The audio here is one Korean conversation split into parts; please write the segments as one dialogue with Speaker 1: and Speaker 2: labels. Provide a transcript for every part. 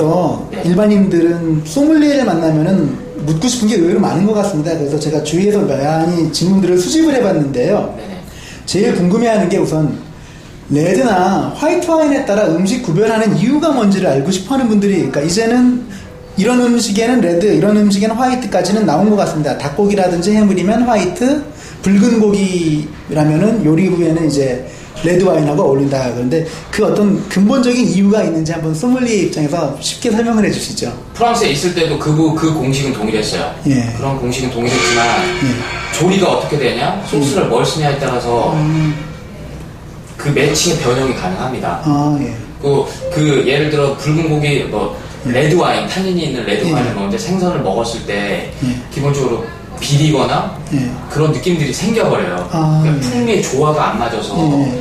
Speaker 1: 중에서
Speaker 2: 네.
Speaker 1: 일반인들은 소믈리에를 만나면은 묻고 싶은 게 의외로 많은 것 같습니다. 그래서 제가 주위에서 많이 질문들을 수집을 해봤는데요.
Speaker 2: 네네.
Speaker 1: 제일 궁금해하는 게 우선 레드나 화이트 와인에 따라 음식 구별하는 이유가 뭔지를 알고 싶어하는 분들이, 그러니까 이제는 이런 음식에는 레드, 이런 음식에는 화이트까지는 나온 것 같습니다. 닭고기라든지 해물이면 화이트, 붉은 고기라면은 요리 후에는 이제 레드 와인하고 어울린다. 그런데 그 어떤 근본적인 이유가 있는지 한번 소믈리에 입장에서 쉽게 설명을 해주시죠.
Speaker 2: 프랑스에 있을 때도 그 공식은 동일했어요.
Speaker 1: 예.
Speaker 2: 그런 공식은 동일했지만
Speaker 1: 예.
Speaker 2: 조리가 어떻게 되냐, 소스를 뭘 쓰냐에 따라서 그 매칭의 변형이 가능합니다.
Speaker 1: 아, 예.
Speaker 2: 그 예를 들어 붉은 고기 뭐 레드 와인, 탄닌이 있는 레드 와인을 먹는데 생선을 먹었을 때 기본적으로 비리거나 그런 느낌들이 생겨버려요. 그러니까 풍미의 조화가 안 맞아서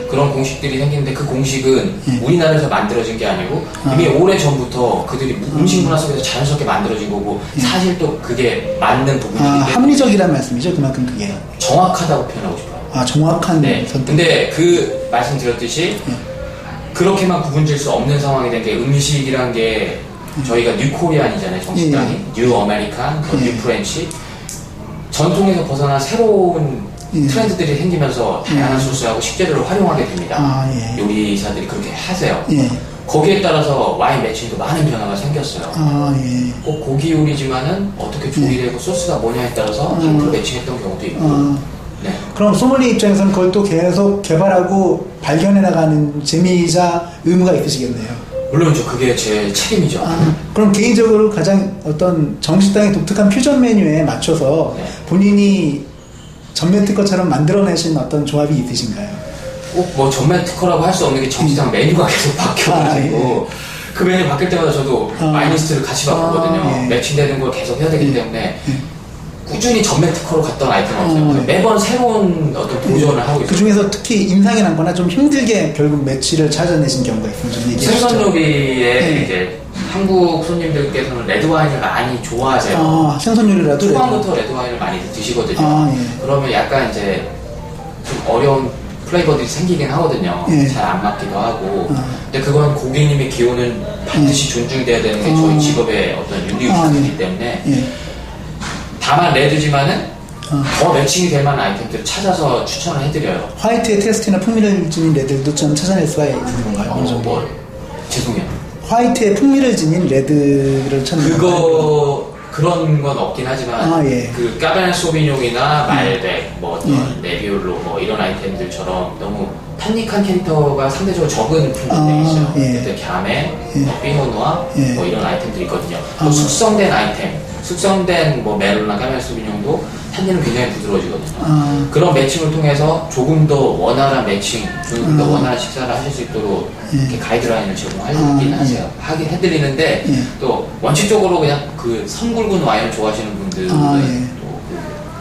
Speaker 2: 그런 공식들이 생기는데, 그 공식은 우리나라에서 만들어진 게 아니고 이미 오래 전부터 그들이 음식 문화 속에서 자연스럽게 만들어진 거고, 사실 또 그게 맞는 부분이기 때문에
Speaker 1: 합리적이란 말씀이죠. 그만큼 그게
Speaker 2: 정확하다고 표현하고 싶어요.
Speaker 1: 정확한
Speaker 2: 선택. 근데 그 말씀드렸듯이 그렇게만 구분질 수 없는 상황이 된 게, 음식이란 게 저희가 뉴 코리안이잖아요. 정식당이 뉴 아메리칸, 뉴 프렌치, 전통에서 벗어난 새로운 트렌드들이 생기면서 다양한 소스하고 식재료를 활용하게 됩니다. 요리사들이 그렇게 하세요. 거기에 따라서 와인 매칭도 많은 변화가 생겼어요. 꼭 고기 요리지만은 어떻게 조리되고 소스가 뭐냐에 따라서 함부로 매칭했던 경우도 있고. 네.
Speaker 1: 그럼 소믈리에 입장에서는 그걸 또 계속 개발하고 발견해 나가는 재미이자 의무가 있으시겠네요.
Speaker 2: 물론이죠. 그게 제 책임이죠.
Speaker 1: 그럼 개인적으로 가장 어떤 정식당의 독특한 퓨전 메뉴에 맞춰서 본인이 전매 특허처럼 만들어내신 어떤 조합이 있으신가요?
Speaker 2: 꼭 뭐 전매 특허라고 할 수 없는 게 정식당 메뉴가 계속 바뀌어가지고 그 메뉴 바뀔 때마다 저도 와인리스트를 같이 바꾸거든요. 매칭되는 걸 계속 해야 되기 때문에 꾸준히 전매 특허로 갔던 아이템은 없어요. 매번 새로운 어떤 도전을 하고 있어요.
Speaker 1: 그 중에서 특히 인상이 남거나 좀 힘들게 결국 매치를 찾아내신 경우가 있으면 좀 얘기해 주시죠.
Speaker 2: 생선 요리에 이제 한국 손님들께서는 레드 와인을 많이 좋아하세요.
Speaker 1: 생선 요리라도
Speaker 2: 초반부터 레드 와인을 많이 드시거든요. 그러면 약간 이제 좀 어려운 플레이버들이 생기긴 하거든요. 잘 안 맞기도 하고. 근데 그건 고객님의 기호는 반드시 존중돼야 되는 게 저희 직업의 어떤 윤리의식이기 때문에 다만 레드지만은 더 매칭이 될 만한 아이템들을 찾아서 추천을 해드려요.
Speaker 1: 화이트의 테스트나 풍미를 지닌 레드도 좀 찾아낼 수가 있는 건가요? 어느 정도?
Speaker 2: 죄송해요.
Speaker 1: 화이트의 풍미를 지닌 레드를 찾는
Speaker 2: 그런 건 없긴 하지만 그 까베네 소비뇽이나 말백, 뭐 어떤 네비올로 뭐 이런 아이템들처럼 너무 탄닉한 캐릭터가 상대적으로 적은 품목들이 있어요. 그때 갸메, 피노누아 뭐 이런 아이템들이 있거든요. 또 숙성된 아이템, 숙성된 뭐 메로나 까베네 소비뇽도 탄닌은 굉장히 부드러워지거든요. 그런 매칭을 통해서 조금 더 원활한 매칭, 조금 더 원활한 식사를 하실 수 있도록 이렇게 가이드라인을 제공하긴 하세요. 하긴 해드리는데 또 원칙적으로 그냥 그 선 굵은 와인을 좋아하시는 분들은 또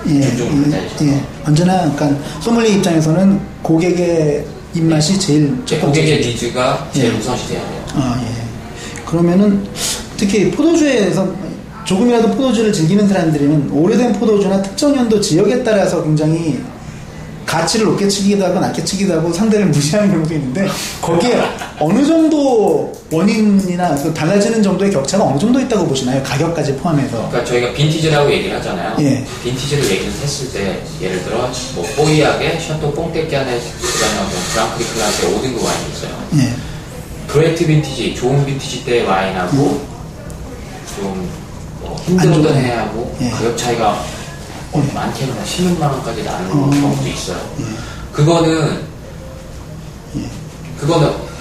Speaker 2: 존중을 받아야죠.
Speaker 1: 언제나 그러니까 소믈리에 입장에서는 고객의 입맛이 제일
Speaker 2: 고객의 니즈가 제일 우선시 돼야 돼요.
Speaker 1: 그러면은 특히 포도주에서 조금이라도 포도주를 즐기는 사람들은 오래된 포도주나 특정 연도 지역에 따라서 굉장히 가치를 높게 치기도 하고 낮게 치기도 하고 상대를 무시하는 경우도 있는데, 거기에 어느 정도 원인이나 달라지는 정도의 격차가 어느 정도 있다고 보시나요? 가격까지 포함해서.
Speaker 2: 그러니까 저희가 빈티지라고 얘기를 하잖아요. 빈티지를 얘기를 했을 때 예를 들어 뭐 뽀이하게 샤또 뽕떼끼안의 브랑크리 클라스의 5등급 와인이 있어요. 그레이트 빈티지, 좋은 빈티지 때의 와인하고 좀 힘들었던 해하고 가격 차이가 많게는 16만 원까지 나는 경우도 있어요. 그거는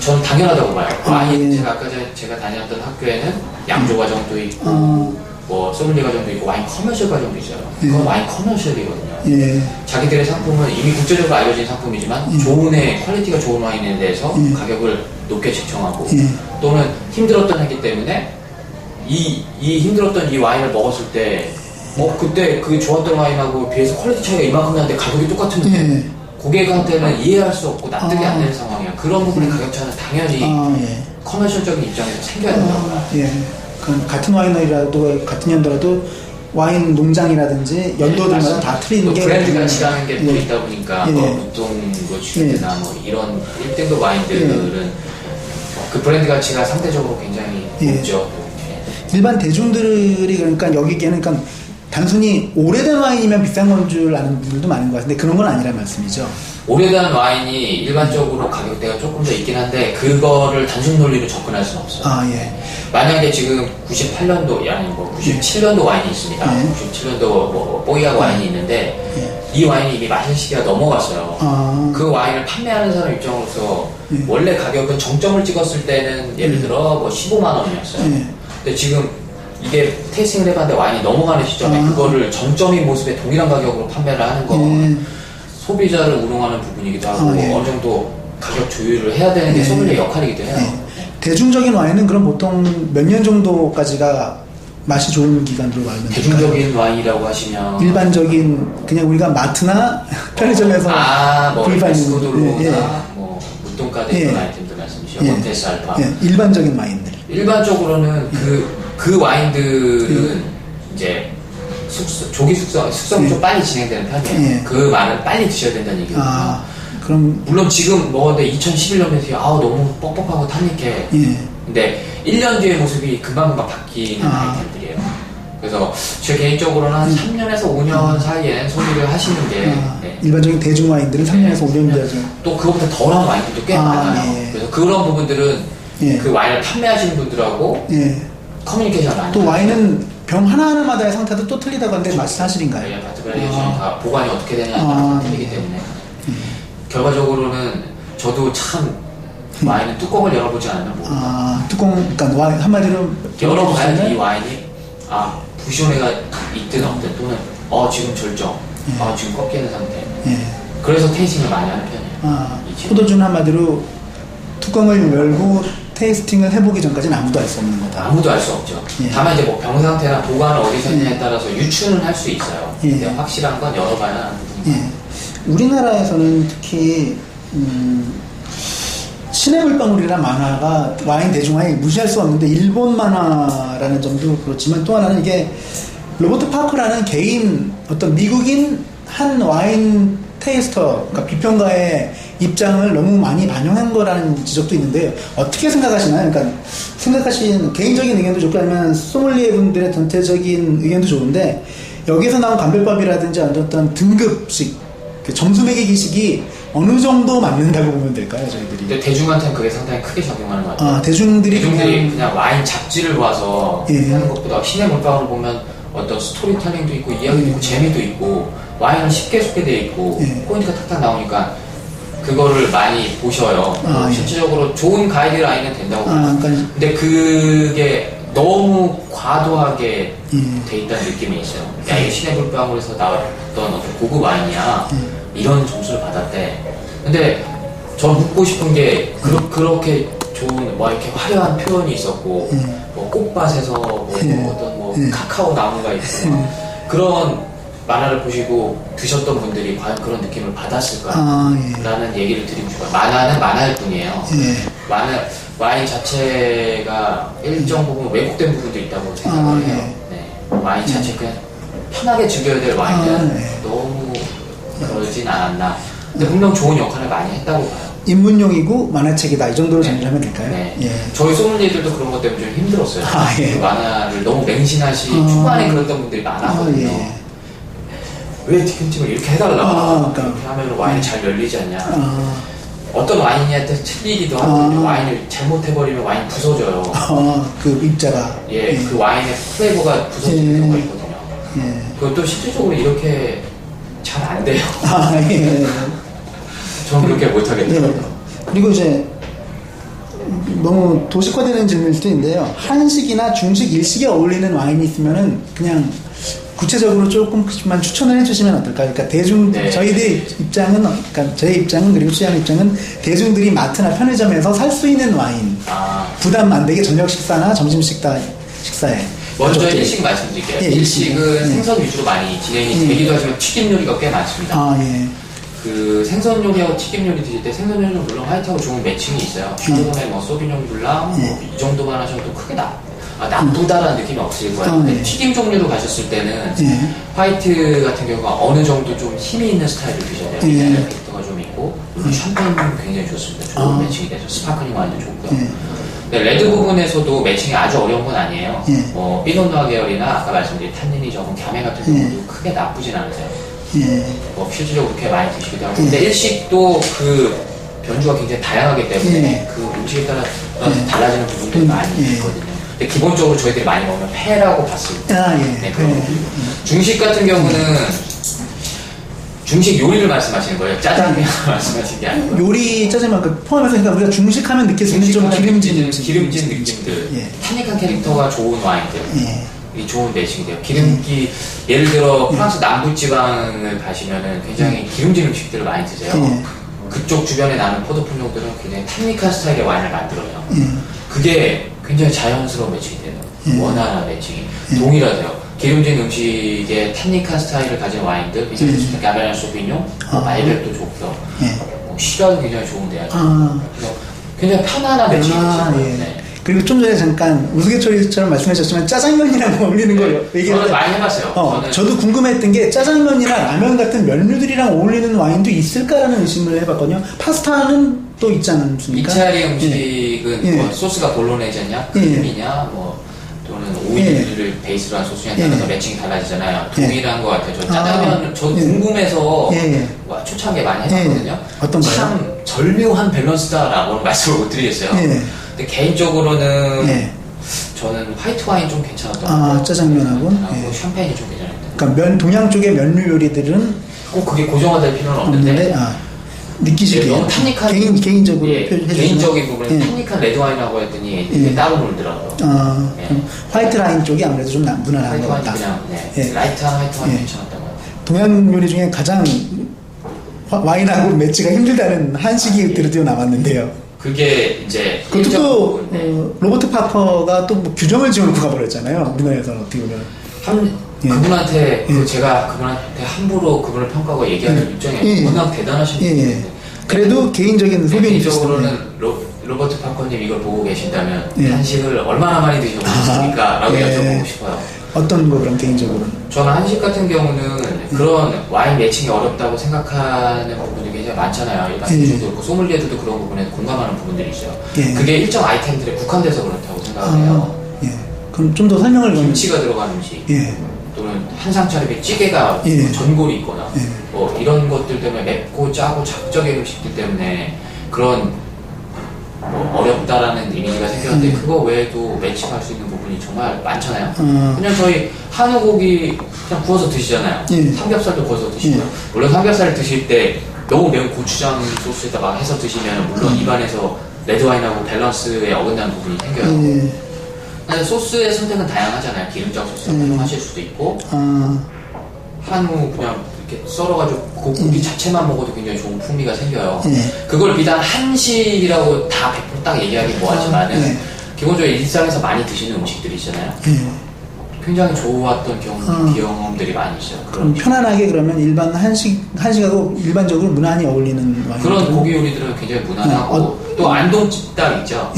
Speaker 2: 저는 당연하다고 봐요. 와인 제가 아까 전에 제가 다녔던 학교에는 양조 과정도 있고 뭐 소믈리에 과정도 있고 와인 커머셜 과정도 있어요. 그건 와인 커머셜이거든요. 자기들의 상품은 이미 국제적으로 알려진 상품이지만 좋은 퀄리티가 좋은 와인에 대해서 가격을 높게 책정하고 또는 힘들었던 해기 때문에 이 힘들었던 이 와인을 먹었을 때 그때 그 좋았던 와인하고 비해서 퀄리티 차이가 이만큼 나는데 가격이 똑같은데 고객한테는 이해할 수 없고 납득이 안 되는 상황이야. 그런 부분의 가격 차는 당연히 커머셜적인 입장에서 생겨야 된다고 봐요.
Speaker 1: 같은 와이너리라도 같은 연도라도 와인 농장이라든지 연도들마다 다 틀린 게
Speaker 2: 브랜드 가치라는 게 또 있다 보니까 보통 뭐 주류나 뭐 이런 1등급 와인들은 그 브랜드 가치가 상대적으로 굉장히 높죠.
Speaker 1: 일반 대중들이 그러니까 여기에는 그러니까 단순히 오래된 와인이면 비싼 건 줄 아는 분들도 많은 것 같은데 그런 건 아니란 말씀이죠.
Speaker 2: 오래된 와인이 일반적으로 가격대가 조금 더 있긴 한데 그거를 단순 논리로 접근할 수는 없어요.
Speaker 1: 아, 예.
Speaker 2: 만약에 지금 98년도 아니 뭐 97년도 와인이 있습니다.
Speaker 1: 예.
Speaker 2: 97년도 뭐 뽀이아 와인이 있는데 이 와인이 이미 마실 시기가 넘어갔어요. 그 와인을 판매하는 사람 입장으로서 원래 가격은 정점을 찍었을 때는 예를 들어 뭐 15만 원이었어요. 근데 지금 이게 테이스팅을 해봤는데 와인이 넘어가는 시점에 그거를 정점인 모습에 동일한 가격으로 판매를 하는 건 소비자를 우롱하는 부분이기도 하고 어느 정도 가격 조율을 해야 되는 게 소믈리의 역할이기도 해요.
Speaker 1: 대중적인 와인은 그럼 보통 몇 년 정도까지가 맛이 좋은 기간으로 알면
Speaker 2: 대중적인 와인이라고 하시면
Speaker 1: 일반적인 그냥 우리가 마트나 편의점에서
Speaker 2: 뭐
Speaker 1: 구입하는
Speaker 2: 에스코돌로나 뭐 무똥가드 이런 아이템들 말씀이시죠. 몬테스 알파.
Speaker 1: 일반적인 와인들.
Speaker 2: 일반적으로는 그 와인들은 이제 조기 숙성이 좀 빨리 진행되는 편이에요. 그 말은 빨리 드셔야 된다는 얘기거든요.
Speaker 1: 그럼
Speaker 2: 물론 지금 먹었는데 2011년에 너무 뻑뻑하고 탄닉해. 근데 1년 뒤의 모습이 금방금방 바뀌는 아이템들이에요. 그래서 제 개인적으로는 한 3년에서 5년 사이에 소비를 하시는 게
Speaker 1: 일반적인 대중 와인들은 3년에서 5년 뒤죠.
Speaker 2: 또 그것보다 덜한 와인들도 꽤 많아요. 그래서 그런 부분들은 그 와인을 판매하시는 분들하고 커뮤니케이션을 많이
Speaker 1: 또 와인은 병 하나하나마다의 상태도 또 틀리다고 하는데 맛이 사실인가요?
Speaker 2: 네, 바트 베리에이션이 다 보관이 어떻게 되냐에 따라 틀리기 때문에 결과적으로는 저도 참 와인은 뚜껑을 열어보지 않으면 모릅니다.
Speaker 1: 뚜껑, 그러니까 와인 한마디로
Speaker 2: 열어봐야지 이 와인이 부시오네가 있든 없든 또는 지금 절정, 지금 꺾여 있는 상태. 그래서 테이스팅을 많이 하는 편이에요.
Speaker 1: 포도주는 한마디로 뚜껑을 열고 테이스팅을 해보기 전까지는 아무도 알 수 없는 거다.
Speaker 2: 아무도 알 수 없죠. 다만 이제 뭐 병 상태나 보관을 어디서 했냐에 따라서 유추는 할 수 있어요. 근데 확실한 건 열어봐야 하는 부분이에요.
Speaker 1: 우리나라에서는 특히 신의 물방울이라는 만화가 와인 대중화에 무시할 수 없는데 일본 만화라는 점도 그렇지만 또 하나는 이게 로버트 파커라는 개인 어떤 미국인 한 와인 테이스터, 그러니까 비평가의 입장을 너무 많이 반영한 거라는 지적도 있는데 어떻게 생각하시나요? 그러니까 생각하신 개인적인 의견도 좋고 아니면 소믈리에 분들의 전체적인 의견도 좋은데 여기서 나온 감별법이라든지 어떤 등급식 그 점수 매기기식이 어느 정도 맞는다고 보면 될까요, 저희들이?
Speaker 2: 근데 대중한테는 그게 상당히 크게 적용하는 것 같아요.
Speaker 1: 대중들이
Speaker 2: 그냥 와인 잡지를 봐서 하는 것보다 신의 물방울을 보면 어떤 스토리텔링도 있고 이야기도 있고 재미도 있고 와인은 쉽게 소개되어 있고 포인트가 탁탁 나오니까 그거를 많이 보셔요. 실질적으로 좋은 가이드라인은 된다고 봐요. 근데 그게 너무 과도하게 돼 있다는 느낌이 있어요. 야, 이게 신의 물방울에서 나왔던 어떤 고급 와인이야. 이런 점수를 받았대. 근데 전 묻고 싶은 게 그렇게 좋은 뭐 이렇게 화려한 표현이 있었고 뭐 꽃밭에서 어떤 카카오 나무가 있고 그런 만화를 보시고 드셨던 분들이 과연 그런 느낌을 받았을까라는 얘기를 드리고 싶어요. 만화는 만화일 뿐이에요. 와인 자체가 일정 부분 왜곡된 부분도 있다고 생각을 해요. 와인 자체 그냥 편하게 즐겨야 될 와인은 너무 그러진 않았나. 근데 분명 좋은 역할을 많이 했다고 봐요.
Speaker 1: 입문용이고 만화책이다 이 정도로 정리하면 될까요?
Speaker 2: 저희 소믈리에들도 그런 것 때문에 좀 힘들었어요. 그 만화를 너무 맹신하시 초반에 그랬던 분들이 많았거든요. 왜 뒤꿈치를 이렇게 해달라. 그렇게 하면 와인이 잘 열리지 않냐. 어떤 와인이한테 틀리기도 하고 와인을 잘못해버리면 와인 부서져요.
Speaker 1: 그 입자가
Speaker 2: 그 와인의 플레이버가 부서지는 경우가 있거든요. 그것도 실질적으로 이렇게 잘 안 돼요. 저는 그렇게 못하겠더라고요.
Speaker 1: 그리고 이제 너무 도식화되는 질문일 수도 있는데요. 한식이나 중식, 일식에 어울리는 와인이 있으면은 그냥 구체적으로 조금만 추천을 해주시면 어떨까요? 그러니까 저희들 입장은, 그러니까 저희 입장은 그리고 수양 입장은 대중들이 마트나 편의점에서 살 수 있는 와인, 부담 안 되게 저녁 식사나 점심 식사에.
Speaker 2: 먼저 일식 말씀드릴게요. 일식은 생선 위주로 많이 진행이 되기도 하지만 튀김 요리가 꽤 많습니다. 그 생선 요리하고 튀김 요리 드실 때 생선 요리는 물론 화이트하고 좋은 매칭이 있어요. 샤르도네, 뭐 소비뇽 블랑 이 정도만 하셔도 크게 나쁘다라는 느낌이 없을 거예요. 근데 튀김 종류로 가셨을 때는 화이트 같은 경우가 어느 정도 좀 힘이 있는 스타일을 드셔야 돼요. 에펙터가 좀 있고 물론 샴페인은 굉장히 좋습니다. 좋은 매칭이 돼서 스파클링 와인도 좋고요. 근데 레드 부분에서도 매칭이 아주 어려운 건 아니에요.
Speaker 1: 예.
Speaker 2: 뭐 피노누아 계열이나 아까 말씀드린 탄닌이 적은 갸메 같은 경우도 크게 나쁘진 않으세요.
Speaker 1: 예.
Speaker 2: 뭐 퓨즈적으로 그렇게 많이 드시기도 하고. 근데 일식도 그 변주가 굉장히 다양하기 때문에 그 음식에 따라 달라지는 부분들이 많이 있거든요. 근데 기본적으로 저희들이 많이 먹는 회라고 봤을 때. 네, 중식 같은 경우는 중식 요리를 말씀하시는 거예요? 짜장면 말씀하시는 게 아니고
Speaker 1: 요리 짜장면 포함해서 그러니까 우리가 중식하면 느낄 수 있는 좀 기름진
Speaker 2: 느낌들, 탄닉한 캐릭터가 좋은 와인들, 이 좋은 매칭이 돼요. 기름기 예를 들어 프랑스 남부지방을 가시면은 굉장히 기름진 음식들을 많이 드세요. 그쪽 주변에 나는 포도 품종들은 굉장히 탄닉한 스타일의 와인을 만들어요. 그게 굉장히 자연스러운 매칭이 돼요. 원활한 매칭이 동일하대요. 기름진 음식에 탄닉한 스타일을 가진 와인들, 굉장히 가베르네 소비뇽, 말백도 좋고요. 뭐 시라도 굉장히 좋은데요. 그래서 굉장히 편안한 매칭이 되죠.
Speaker 1: 그리고 좀 전에 잠깐 우스갯소리처럼 말씀하셨지만 짜장면이랑 어울리는 걸
Speaker 2: 저는 많이 해봤어요.
Speaker 1: 저도 궁금했던 게 짜장면이랑 라면 같은 면류들이랑 어울리는 와인도 있을까라는 의심을 해봤거든요. 파스타는 또 있지 않습니까?
Speaker 2: 이탈리 음식은 뭐 소스가 볼로네제냐, 크림이냐, 뭐 또는 오일을 베이스로 한 소스냐에 따라서 매칭이 달라지잖아요. 동일한 것 같아요. 저 짜장면 저도 궁금해서 초창기에 많이 해봤거든요. 참 절묘한 밸런스다라고는 말씀을 못 드리겠어요. 근데 개인적으로는 저는 화이트 와인 좀 괜찮았던 것 같아요.
Speaker 1: 짜장면하고
Speaker 2: 샴페인이 좀 괜찮았던.
Speaker 1: 그러니까 동양 쪽의 면류 요리들은
Speaker 2: 꼭 그게 고정화될 필요는 없는데
Speaker 1: 느끼시기에
Speaker 2: 너무 탄닉한
Speaker 1: 개인적으로 표현해
Speaker 2: 개인적인 부분은 탄닉한 레드 와인이라고 했더니 이게 따로 놀더라고요.
Speaker 1: 화이트 라인 쪽이 아무래도 좀 무난한 것 같다.
Speaker 2: 그냥 라이트한 화이트 와인 괜찮았던 것 같아요.
Speaker 1: 동양 요리 중에 가장 와인하고 매치가 힘들다는 한식이 드디어 나왔는데요.
Speaker 2: 그게 이제
Speaker 1: 그것도 또 로버트 파커가 또 뭐 규정을 지어놓고 가버렸잖아요. 우리나라에서는 어떻게 보면
Speaker 2: 그분한테 제가 그분한테 함부로 그분을 평가하고 얘기하는 입장에 워낙 대단하신 분인데
Speaker 1: 그래도 개인적인 소견이
Speaker 2: 개인적으로는 로버트 파커님 이걸 보고 계신다면 한식을 얼마나 많이 드셔보셨습니까? 라고 여쭤보고 싶어요.
Speaker 1: 어떤 거 그럼 개인적으로는?
Speaker 2: 저는 한식 같은 경우는 그런 와인 매칭이 어렵다고 생각하는 부분이 굉장히 많잖아요. 일반 대중도 그렇고 소믈리에들도 그런 부분에 공감하는 부분들이 있어요. 그게 일정 아이템들에 국한돼서 그렇다고 생각을 해요.
Speaker 1: 그럼 좀 더 설명을
Speaker 2: 김치가 들어간 음식 또는 한상 차림에 찌개가 전골이 있거나 뭐 이런 것들 때문에 맵고 짜고 작적인 음식들 때문에 그런 뭐 어렵다라는 이미지가 생겼는데 그거 외에도 매칭할 수 있는 부분이 정말 많잖아요. 그냥 저희 한우 고기 그냥 구워서 드시잖아요. 삼겹살도 구워서 드시고요. 물론 삼겹살을 드실 때 너무 매운 고추장 소스에다가 해서 드시면 물론 입안에서 레드와인하고 밸런스에 어긋나는 부분이 생겨요. 근데 소스의 선택은 다양하잖아요. 기름장 소스 사용하실 수도 있고 한우 그냥 이렇게 썰어가지고 그 고기 자체만 먹어도 굉장히 좋은 풍미가 생겨요. 그걸 비단 한식이라고 다 100% 딱 얘기하기 뭐하지만은 기본적으로 일상에서 많이 드시는 음식들이 있잖아요. 굉장히 좋았던 경험들이 많이 있어요.
Speaker 1: 그럼 편안하게 그러면 일반 한식하고 일반적으로 무난히 어울리는 와인
Speaker 2: 그런 고기 요리들은 굉장히 무난하고 또 안동찜닭 있죠.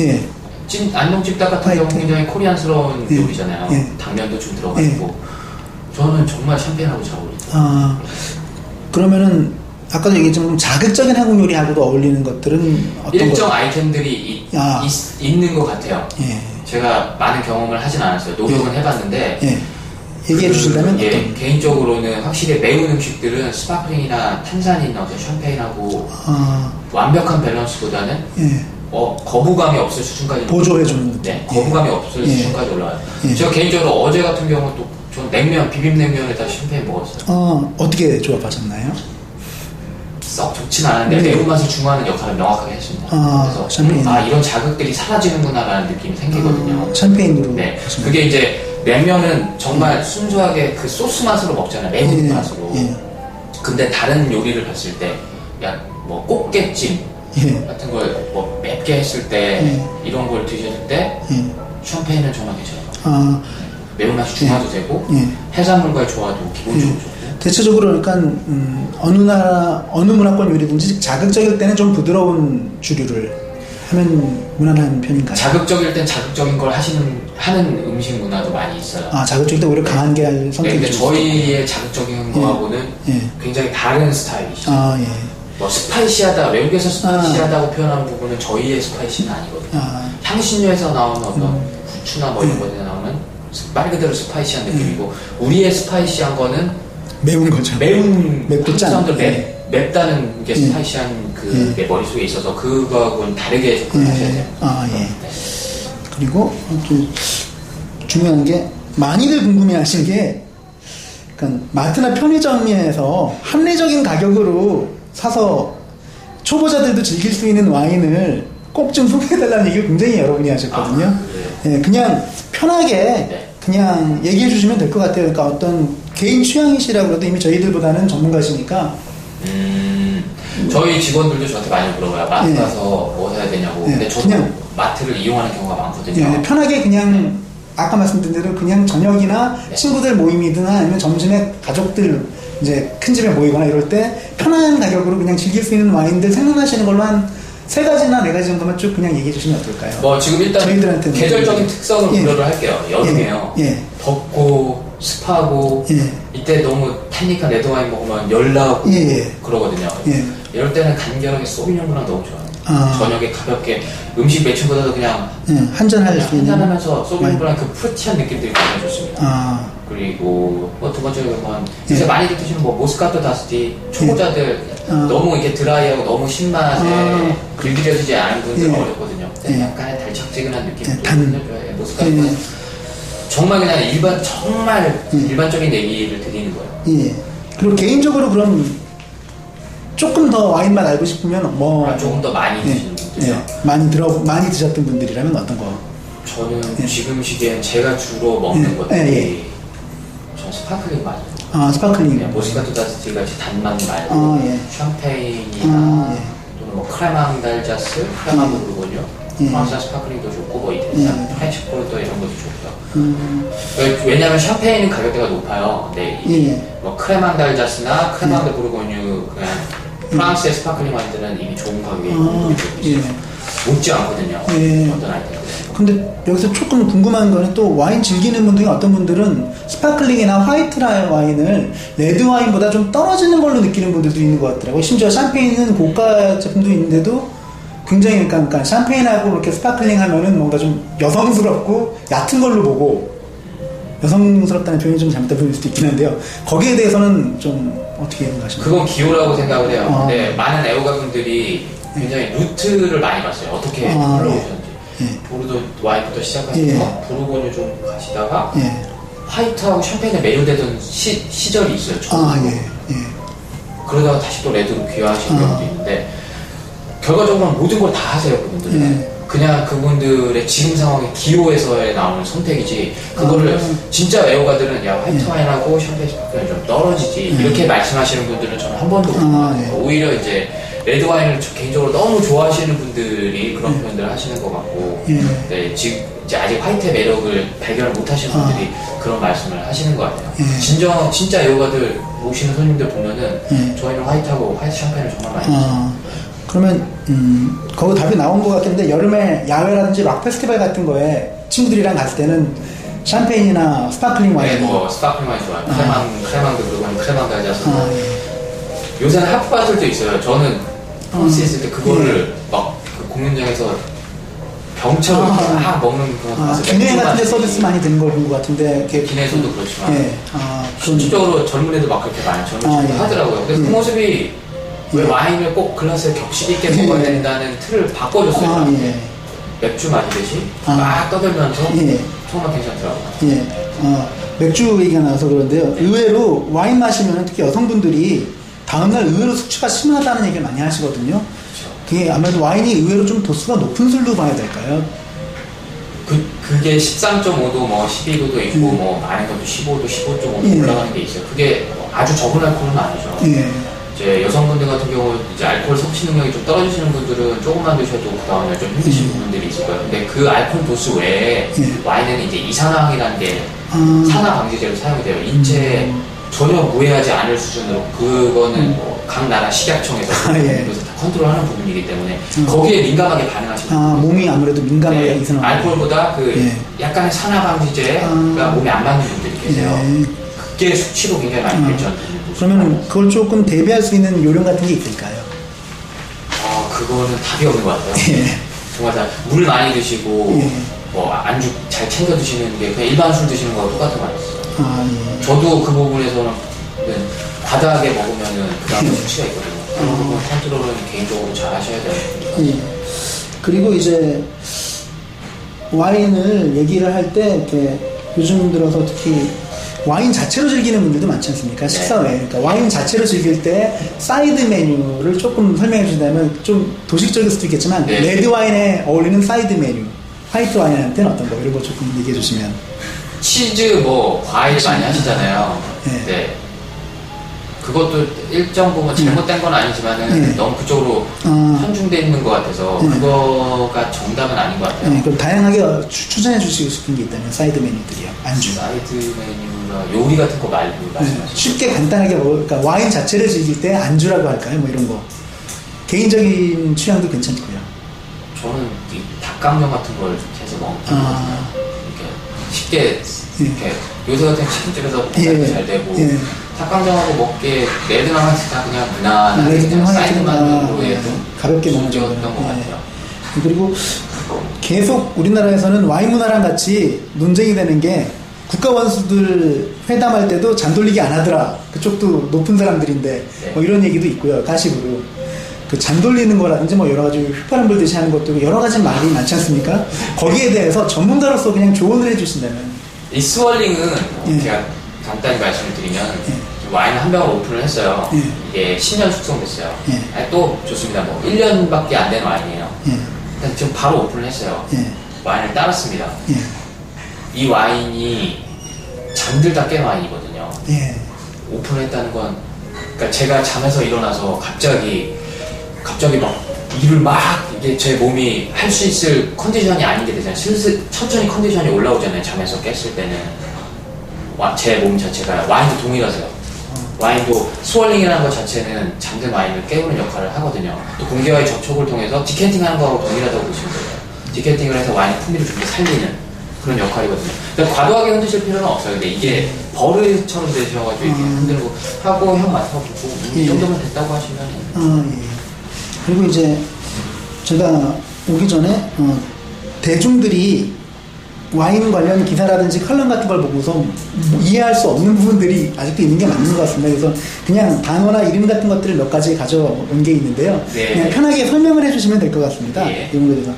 Speaker 2: 안동찜닭 같은 경우는 굉장히 코리안스러운 요리잖아요. 당면도 좀 들어가 있고 저는 정말 샴페인하고 잘 어울리더라고요.
Speaker 1: 그러면은 아까도 얘기했지만 자극적인 한국 요리하고도 어울리는 것들은 어떤
Speaker 2: 일정 아이템들이 있는 것 같아요. 제가 많은 경험을 하진 않았어요. 노력은 해봤는데
Speaker 1: 얘기해 주신다면
Speaker 2: 개인적으로는 확실히 매운 음식들은 스파클링이나 탄산이나 샴페인하고 완벽한 밸런스보다는 거부감이 없을 수준까지
Speaker 1: 보조해주는
Speaker 2: 거부감이 없을 수준까지 올라와요. 제가 개인적으로 어제 같은 경우는 또 전 냉면, 비빔냉면에다 샴페인 먹었어요.
Speaker 1: 어떻게 조합하셨나요?
Speaker 2: 썩 좋진 않은데 매운맛을 중화하는 역할을 명확하게 했습니다. 그래서
Speaker 1: 샴페인.
Speaker 2: 이런 자극들이 사라지는구나라는 느낌이 생기거든요.
Speaker 1: 샴페인으로.
Speaker 2: 그게 이제 냉면은 정말 순수하게 그 소스 맛으로 먹잖아요. 매운 맛으로. 근데 다른 요리를 봤을 때, 뭐 꽃게찜 같은 걸 뭐 맵게 했을 때 이런 걸 드셨을 때 샴페인은 정말 괜찮아요. 매운맛이 중화도 되고 해산물과의 조화도 기본적으로 좋고.
Speaker 1: 대체적으로 그러니까 어느 문화권 요리든지 자극적일 때는 좀 부드러운 주류를 하면 무난한 편인가요?
Speaker 2: 자극적일 땐 자극적인 걸 하는 음식 문화도 많이 있어요.
Speaker 1: 자극적일 때 오히려 강한 게 선택이
Speaker 2: 저희의 자극적인 거하고는 굉장히 다른 스타일이시죠. 뭐 스파이시하다, 외국에서 스파이시하다고 표현하는 부분은 저희의 스파이시는 아니거든요. 향신료에서 나오는 어떤 부추나 뭐 이런 것에 나오는 말 그대로 스파이시한 느낌이고, 우리의 스파이시한 거는
Speaker 1: 매운 거죠.
Speaker 2: 맵고 짠. 맵다는 게 스파이시한 내 머릿속에 있어서 그거하고는 다르게 접근하셔야 돼요.
Speaker 1: 그리고 또 중요한 게, 많이들 궁금해 하시는 게, 그러니까 마트나 편의점에서 합리적인 가격으로 사서 초보자들도 즐길 수 있는 와인을 꼭 좀 소개해달라는 얘기를 굉장히 여러분이 하셨거든요. 그냥 편하게 그냥 얘기해 주시면 될 것 같아요. 그러니까 어떤 개인 취향이시라고 해도 이미 저희들보다는 전문가시니까.
Speaker 2: 저희 직원들도 저한테 많이 물어봐요. 마트 가서 뭐 사야 되냐고. 근데 저도 그냥 마트를 이용하는 경우가 많거든요.
Speaker 1: 편하게 그냥 아까 말씀드린 대로 그냥 저녁이나 친구들 모임이든 아니면 점심에 가족들 이제 큰 집에 모이거나 이럴 때 편한 가격으로 그냥 즐길 수 있는 와인들 생각나시는 걸로 한 3가지나 4가지 정도만 쭉 그냥 얘기해 주시면 어떨까요?
Speaker 2: 뭐 지금 일단
Speaker 1: 저희들한테는
Speaker 2: 계절적인 특성을 고려를 할게요. 여름이에요. 덥고 습하고 이때 너무 탄닉한 레드와인 먹으면 열나고 그러거든요. 이럴 때는 간결하게 소비뇽브랑 너무 좋아요. 저녁에 가볍게 음식 매춘보다도 그냥 한잔하면서 소비뇽브랑 그 프루티한 느낌들이 굉장히 좋습니다. 그리고 뭐 두 번째로 보면 요새 많이 드시는 뭐 모스카토 다스티, 초보자들 너무 이게 드라이하고 너무 신맛에 길들여지지 않은 분들은 어렵거든요. 약간의 달짝지근한 느낌도 좋아요. 모스카토는 정말 그냥 정말 일반적인 얘기를 드리는 거예요.
Speaker 1: 그리고 개인적으로 그럼 조금 더 와인 맛 알고 싶으면 뭐
Speaker 2: 조금 더 많이 드시는 분들이요?
Speaker 1: 많이 드셨던 분들이라면 어떤 거?
Speaker 2: 저는 지금 시기엔 제가 주로 먹는 것들이 전 스파클링 맛이에요.
Speaker 1: 스파클링.
Speaker 2: 모스카토 다스티 같이 단맛 말고 샴페인이나 또는 뭐 크레망달자스, 크레망 부르고뉴, 프랑스 스파클링도 좋고 뭐 이탈리안 프렌치 포르토 이런 것도 좋고요. 왜냐하면 샴페인은 가격대가 높아요. 뭐 크레망달자스나 크레망 부르고뉴 그냥 프랑스의 스파클링 와인들은 이미 좋은 가격에 높지 않거든요. 어떤 아이템들.
Speaker 1: 근데 여기서 조금 궁금한 거는 또 와인 즐기는 분 중에 어떤 분들은 스파클링이나 화이트 와인을 레드 와인보다 좀 떨어지는 걸로 느끼는 분들도 있는 것 같더라고요. 심지어 샴페인은 고가 제품도 있는데도 굉장히 그러니까 샴페인하고 이렇게 스파클링 하면은 뭔가 좀 여성스럽고 얕은 걸로 보고, 여성스럽다는 표현이 좀 잘못된 보일 수도 있긴 한데요. 거기에 대해서는 좀 어떻게 생각하십니까?
Speaker 2: 그건 기호라고 생각을 해요. 근데 많은 애호가분들이 굉장히 루트를 많이 봤어요. 어떻게 올라오셨는지. 보르도 와인부터 시작하셔서 부르고뉴 좀 가시다가 화이트하고 샴페인에 매료되던 시절이 있어요. 그러다가 다시 또 레드로 귀화하시는 경우도 있는데, 결과적으로 모든 걸 다 하세요, 그분들은. 그냥 그분들의 지금 상황의 기호에서의 나오는 선택이지, 그거를 진짜 애호가들은 야 화이트 와인하고 샴페인 스파클링이 좀 떨어지지 이렇게 말씀하시는 분들은 저는 한 번도 못 봤어요. 오히려 이제 레드 와인을 개인적으로 너무 좋아하시는 분들이 그런 표현들을 하시는 것 같고, 지금 이제 아직 화이트의 매력을 발견을 못 하시는 분들이 그런 말씀을 하시는 것 같아요. 진짜 애호가들 오시는 손님들 보면은 저희는 화이트하고 화이트 샴페인을 정말 많이 드셔요.
Speaker 1: 그러면 거기 답이 나온 것 같은데, 여름에 야외라든지 락 페스티벌 같은 거에 친구들이랑 갔을 때는 샴페인이나 스파클링 와인.
Speaker 2: 뭐 스파클링 와인 좋아요. 크레망도 그러고 크레망 달자서. 요새는 하프바틀도 있어요. 저는 프랑스에 있을 때 그거를 막 그 공연장에서 병처럼 막 먹는 그런
Speaker 1: 기내 같은 데 서비스 많이 되는 걸 본 것 같은데,
Speaker 2: 기내에서도 그렇지만 실질적으로 젊은 애도 막 그렇게 많이 젊은 친구도 하더라고요. 근데 그 모습이 왜 와인을 꼭 글라스에 격식 있게 먹어야 된다는 틀을 바꿔줬어요. 맥주 마시듯이 막 떠들면서 정말 괜찮더라고요.
Speaker 1: 맥주 얘기가 나와서 그런데요. 의외로 와인 마시면 특히 여성분들이 다음날 의외로 숙취가 심하다는 얘기를 많이 하시거든요. 그게 아무래도 와인이 의외로 좀 도수가 높은 술로 봐야 될까요?
Speaker 2: 그게 13.5도, 뭐 12도도 있고, 뭐 많은 것도 15도, 15.5도 올라가는 게 있어요. 그게 아주 적은 알코올은 아니죠. 이제 여성분들 같은 경우 이제 알코올 섭취 능력이 좀 떨어지시는 분들은 조금만 드셔도 그 다음에 좀 힘드신 부분들이 있을 거예요. 근데 그 알코올 도수 외에 와인에는 이제 이산화황이라는 게 산화 방지제로 사용이 돼요. 인체에 전혀 무해하지 않을 수준으로. 그거는 뭐 각 나라 식약청에서 그래서 다 컨트롤하는 부분이기 때문에 거기에 민감하게 반응하시는
Speaker 1: 몸이 아무래도 민감하게 이산화
Speaker 2: 알코올보다 그 약간의 산화 방지제가 몸에 안 맞는 분들이 계세요. 그게 수치로 굉장히 많이 발전되는.
Speaker 1: 그러면 그걸 조금 대비할 수 있는 요령 같은 게 있을까요?
Speaker 2: 그거는 답이 없는 것 같아요.
Speaker 1: 예.
Speaker 2: 정말 다 물 많이 드시고
Speaker 1: 예.
Speaker 2: 뭐 안주 잘 챙겨 드시는 게 그냥 일반 술 드시는 거랑 똑같은 거 아니었어요.
Speaker 1: 예.
Speaker 2: 저도 그 부분에서는 과다하게 먹으면은 그 다음에 수치가 있거든요. 그런 부분 컨트롤은 개인적으로 잘 하셔야 돼요.
Speaker 1: 예. 그리고 이제 와인을 얘기를 할 때 이렇게 요즘 들어서 특히 와인 자체로 즐기는 분들도 많지 않습니까? 식사 외에. 그러니까 와인 자체로 즐길 때 사이드 메뉴를 조금 설명해 주신다면 좀 도식적일 수도 있겠지만
Speaker 2: 네.
Speaker 1: 레드 와인에 어울리는 사이드 메뉴, 화이트 와인한테는 어떤 거 이런 거 조금 얘기해 주시면.
Speaker 2: 치즈 뭐 과일 많이 하시잖아요.
Speaker 1: 네.
Speaker 2: 네. 그것도 일정 부분 잘못된 건 아니지만은
Speaker 1: 네.
Speaker 2: 너무 그쪽으로 편중돼 있는 것 같아서
Speaker 1: 네.
Speaker 2: 그거가 정답은 아닌 것 같아요.
Speaker 1: 네, 그럼 다양하게 추천해 주시고 싶은 게 있다면 사이드 메뉴들이요. 안주.
Speaker 2: 사이드 메뉴나 요리 같은 거 말고
Speaker 1: 네,
Speaker 2: 말씀하시죠.
Speaker 1: 쉽게 간단하게 그러니까 와인 자체를 즐길 때 안주라고 할까요? 뭐 이런 거. 개인적인 취향도 괜찮고요.
Speaker 2: 저는 이 닭강정 같은 걸 해서 먹거든요. 이렇게 쉽게 이렇게 요새 같은 치킨집에서 배달도 잘 되고 닭강정하고 먹기에 레드랑 화이트가 그냥 무난하게 그냥 사이드만으로의
Speaker 1: 가볍게 먹는
Speaker 2: 것 같아요.
Speaker 1: 그리고 계속 우리나라에서는 와인 문화랑 같이 논쟁이 되는 게 국가 원수들 회담할 때도 잔돌리기 안 하더라. 그쪽도 높은 사람들인데 뭐 이런 얘기도 있고요. 가식으로. 그 잔돌리는 거라든지 뭐 여러 가지 휘파람 불듯이 하는 것도 여러 가지 말이 많지 않습니까? 거기에 대해서 전문가로서 그냥 조언을 해주신다면.
Speaker 2: 이 스월링은 제가 간단히 말씀을 드리면 와인 한 병을 오픈을 했어요. 이게 10년 숙성됐어요. 또 좋습니다. 뭐 1년밖에 안 된 와인이에요. 근데 지금 바로 오픈을 했어요. 와인을 따랐습니다. 이 와인이 잠들다 깬 와인이거든요. 오픈을 했다는 건 그러니까 제가 잠에서 일어나서 갑자기 막 일을 막 이게 제 몸이 할 수 있을 컨디션이 아닌 게 되잖아요. 슬슬 천천히 컨디션이 올라오잖아요. 잠에서 깼을 때는 제 몸 자체가 와인도 동일하세요. 와인도 스월링이라는 것 자체는 잠든 와인을 깨우는 역할을 하거든요. 또 공기와의 접촉을 통해서 디캔팅하는 거하고 동일하다고 보시면 돼요. 디캔팅을 해서 와인의 풍미를 좀 더 살리는 그런 역할이거든요. 그러니까 과도하게 흔드실 필요는 없어요. 근데 이게 버릇처럼 되셔가지고 이렇게 흔들고 하고 형 맡아보고 이 정도면 됐다고 하시면
Speaker 1: 그리고 이제 제가 오기 전에 대중들이 와인 관련 기사라든지 칼럼 같은 걸 보고서 뭐 이해할 수 없는 부분들이 아직도 있는 게 맞는 것 같습니다. 그래서 그냥 단어나 이름 같은 것들을 몇 가지 가져온 게 있는데요. 그냥 편하게 설명을 해주시면 될 것 같습니다. 이런 거에 대해서.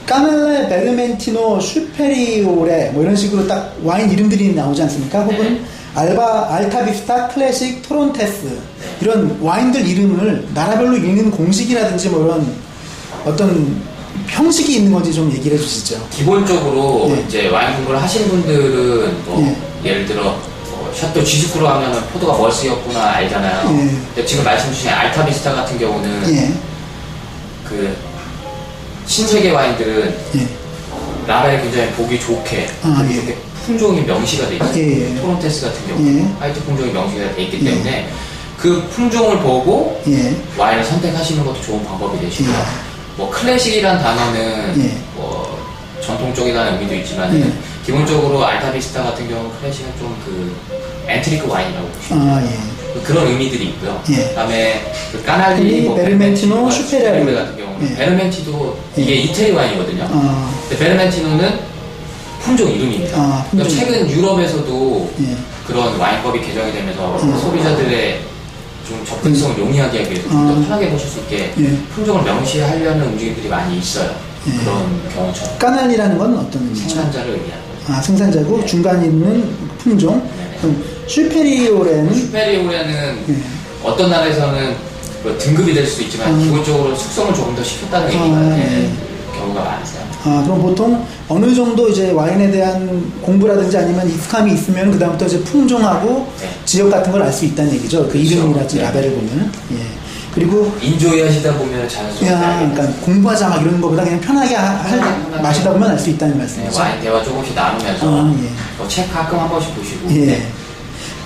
Speaker 1: 까멜레, 베르멘티노, 슈페리오레 뭐 이런 식으로 딱 와인 이름들이 나오지 않습니까? 혹은 알타비스타, 클래식, 토론테스 이런 와인들 이름을 나라별로 읽는 공식이라든지 뭐 이런 어떤 형식이 있는 건지 좀 얘기를 해주시죠.
Speaker 2: 기본적으로 이제 와인 공부를 하시는 분들은 뭐 예를 들어 샤또 지스쿠로 하면은 포도가 뭘 쓰였구나 알잖아요. 근데 지금 말씀 주신 알타비스타 같은 경우는 그 신세계 와인들은 라벨 굉장히 보기 좋게 이렇게 품종이 명시가 돼 있어요. 토론테스 같은 경우 화이트 품종이 명시가 돼 있기 때문에 그 품종을 보고 와인을 선택하시는 것도 좋은 방법이 되시고 뭐 클래식이란 단어는 뭐 전통적이라는 의미도 있지만 기본적으로 알타비스타 같은 경우 클래식은 좀 그 엔트리크 와인이라고 보시면 그런 의미들이 있고요. 그다음에 그 까날리, 뭐
Speaker 1: 베르멘티노, 슈페리오레
Speaker 2: 같은 경우는 베르멘티도 이게 이태리 와인이거든요. 근데 베르멘티노는 품종 이름입니다. 그러니까 최근 유럽에서도 그런 와인법이 개정이 되면서 소비자들의 좀 접근성을 용이하게 하기 위해서 좀 더 편하게 보실 수 있게 품종을 명시하려는 움직임들이 많이 있어요. 그런 경우처럼.
Speaker 1: 까날리라는 건 어떤 의미죠?
Speaker 2: 생산자를 의미하는 거죠.
Speaker 1: 생산자고 중간에 있는 품종. 그럼 슈페리오레는
Speaker 2: 어떤 나라에서는 뭐 등급이 될 수도 있지만 기본적으로 숙성을 조금 더 시켰다는 의미가 되는 경우가 많으세요.
Speaker 1: 그럼 보통 어느 정도 이제 와인에 대한 공부라든지 아니면 익숙함이 있으면 그다음부터 이제 품종하고 지역 같은 걸 알 수 있다는 얘기죠. 그 이름이라든지 라벨을 보면. 그리고
Speaker 2: 인조이 하시다 보면 자연스럽게
Speaker 1: 그러니까 공부하자 막 이런 것보다 그냥 편하게 마시다 보면 알 수 있다는 말씀이죠.
Speaker 2: 와인 대화 조금씩 나누면서 뭐 책 가끔 한 번씩 보시고.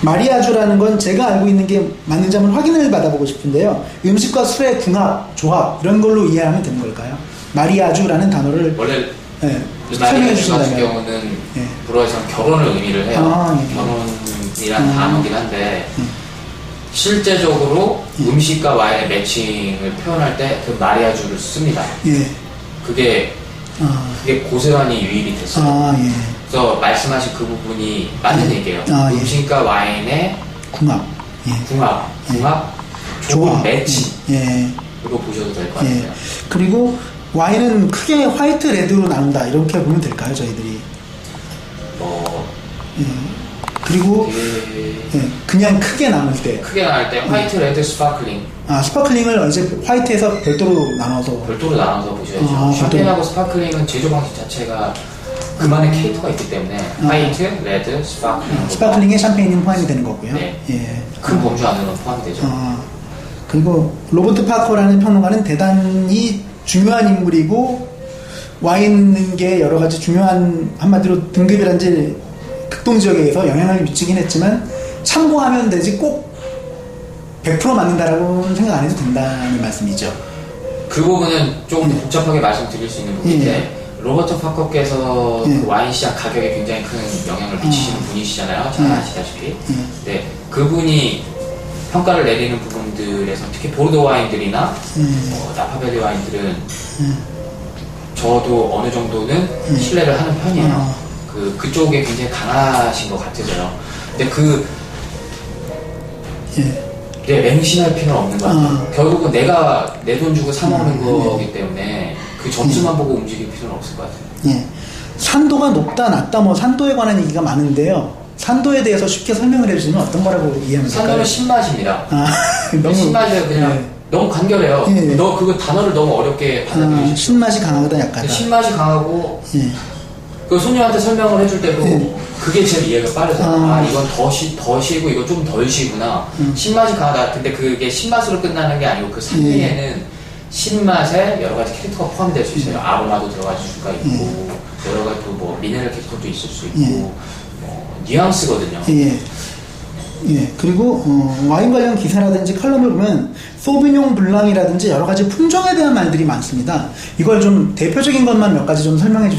Speaker 1: 마리아주라는 건 제가 알고 있는 게 맞는지 한번 확인을 받아보고 싶은데요. 음식과 술의 궁합, 조합 이런 걸로 이해하면 되는 걸까요? 마리아주라는 단어를
Speaker 2: 원래
Speaker 1: 마리아주
Speaker 2: 같은 경우는 불어에서는 결혼을 의미를 해요. 결혼이란 단어긴 한데 실제적으로 음식과 와인의 매칭을 표현할 때 그 마리아주를 씁니다.
Speaker 1: 예.
Speaker 2: 그게 고스란히 유일이 됐어요.
Speaker 1: 예.
Speaker 2: 그래서 말씀하신 그 부분이 맞는 얘기예요.
Speaker 1: 예.
Speaker 2: 음식과 와인의
Speaker 1: 궁합. 예.
Speaker 2: 궁합, 좋은 매치. 이거 보셔도 될 것 같아요.
Speaker 1: 예. 그리고 와인은 크게 화이트, 레드로 나눈다. 이렇게 보면 될까요, 저희들이? 예. 그리고 그냥 크게 나눌 때.
Speaker 2: 크게 나눌 때 화이트, 레드, 스파클링.
Speaker 1: 스파클링을 이제 화이트에서 별도로 나눠서
Speaker 2: 보셔야죠. 샴페인하고 스파클링은 제조 방식 자체가 그만의 캐릭터가 있기 때문에 화이트, 레드, 스파클링.
Speaker 1: 스파클링에 샴페인이 포함이 되는 거고요.
Speaker 2: 네.
Speaker 1: 예.
Speaker 2: 큰 범주 안으로 포함이 되죠.
Speaker 1: 그리고 로버트 파커라는 평론가는 대단히 중요한 인물이고 와인계 여러 가지 중요한 한마디로 등급이란지 극동 지역에 의해서 영향을 미치긴 했지만 참고하면 되지 꼭 100% 맞는다라고 생각 안 해도 된다는 말씀이죠.
Speaker 2: 그 부분은 조금 복잡하게 말씀드릴 수 있는 부분인데 로버트 파커께서 그 와인 시장 가격에 굉장히 큰 영향을 미치시는 분이시잖아요. 잘 아시다시피. 네, 그분이 평가를 내리는 부분들에서 특히 보르도 와인들이나 나파밸리 와인들은 저도 어느 정도는 신뢰를 하는 편이에요. 그쪽에 굉장히 강하신 것 같아서요. 근데 맹신할 필요는 없는 것 같아요. 결국은 내가 내 돈 주고 사 먹는 거기 때문에 그 점수만 보고 움직일 필요는 없을 것 같아요.
Speaker 1: 예. 산도가 높다, 낮다, 산도에 관한 얘기가 많은데요. 산도에 대해서 쉽게 설명을 해주시면 어떤 거라고 이해하면 될까요?
Speaker 2: 산도는 신맛입니다.
Speaker 1: 너무
Speaker 2: 신맛이에요. 그냥 너무 간결해요. 너 그거 단어를 너무 어렵게 받아들이시죠.
Speaker 1: 신맛이 강하다, 약하다.
Speaker 2: 신맛이 강하고 그 손님한테 설명을 해줄 때도 그게 제일 이해가 빠르잖아. 이건 더 시고 이건 좀 덜 시구나. 신맛이 강하다. 근데 그게 신맛으로 끝나는 게 아니고 그 상위에는 신맛에 여러 가지 캐릭터가 포함이 될 수 있어요. 아로마도 들어갈 수가 있고 여러 가지 미네랄 캐릭터도 있을 수 있고 뉘앙스거든요.
Speaker 1: 그리고 와인 관련 기사라든지 칼럼을 보면 소비뇽 블랑이라든지 여러 가지 품종에 대한 말들이 많습니다. 이걸 좀 대표적인 것만 몇 가지 좀 설명해